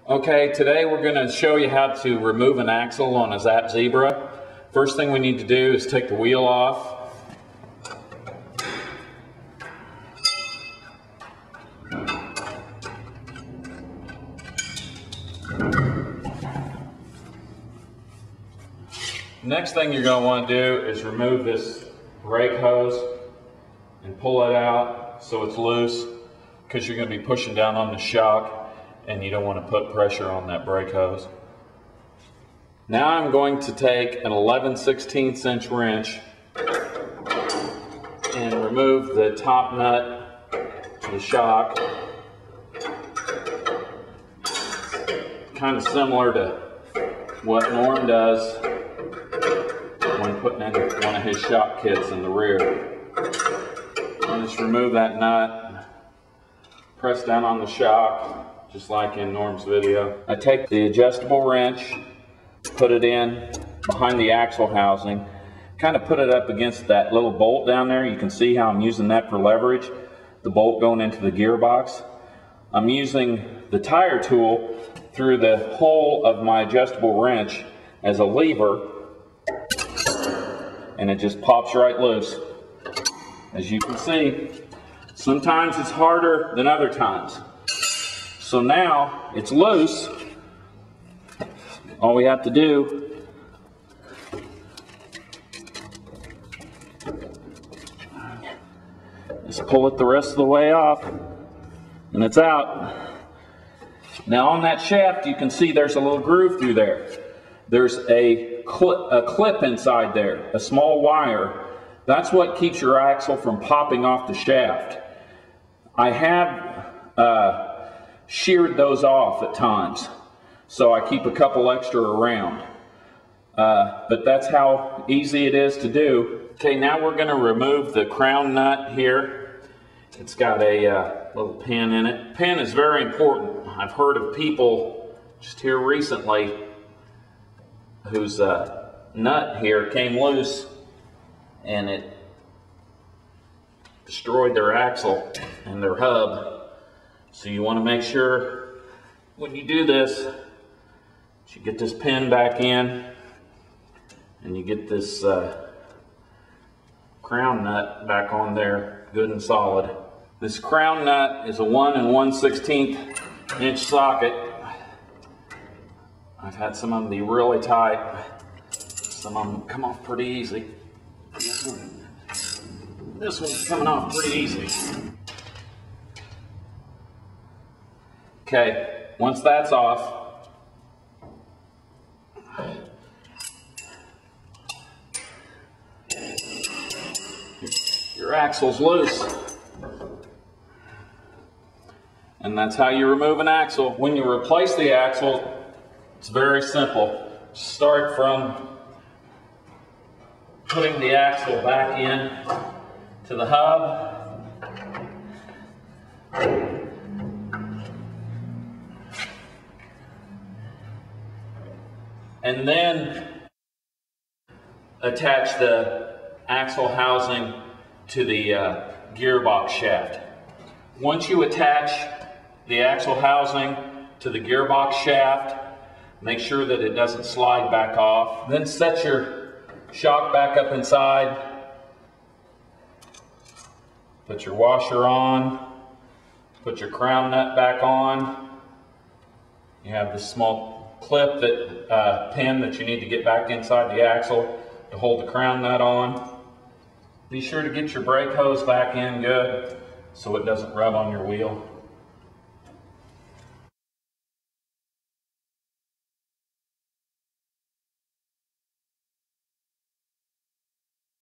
Okay, today we're going to show you how to remove an axle on a ZAP Xebra. First thing we need to do is take the wheel off. Next thing you're going to want to do is remove this brake hose and pull it out so it's loose, because you're going to be pushing down on the shock and you don't want to put pressure on that brake hose. Now I'm going to take an 11/16 inch wrench and remove the top nut to the shock. Kind of similar to what Norm does when putting in one of his shock kits in the rear. I'll just remove that nut, press down on the shock, just like in Norm's video. I take the adjustable wrench, put it in behind the axle housing, kind of put it up against that little bolt down there. You can see how I'm using that for leverage, the bolt going into the gearbox. I'm using the tire tool through the hole of my adjustable wrench as a lever, and it just pops right loose. As you can see, sometimes it's harder than other times. So now it's loose. All we have to do is pull it the rest of the way off, and it's out. Now on that shaft, you can see there's a little groove through there. There's a clip inside there, a small wire. That's what keeps your axle from popping off the shaft. I have sheared those off at times, so I keep a couple extra around. But that's how easy it is to do. Okay, now we're going to remove the crown nut here. It's got a little pin in it. Pin is very important. I've heard of people just here recently whose nut here came loose and it destroyed their axle and their hub. So you want to make sure when you do this, you get this pin back in and you get this crown nut back on there good and solid. This crown nut is a 1 1/16 inch socket. I've had some of them be really tight. Some of them come off pretty easy. This one's coming off pretty easy. Okay, once that's off, your axle's loose. And that's how you remove an axle. When you replace the axle, it's very simple. Start from putting the axle back in to the hub. And then attach the axle housing to the gearbox shaft. Once you attach the axle housing to the gearbox shaft, make sure that it doesn't slide back off. Then set your shock back up inside. Put your washer on. Put your crown nut back on. You have this small clip that pin that you need to get back inside the axle to hold the crown nut on. Be sure to get your brake hose back in good so it doesn't rub on your wheel.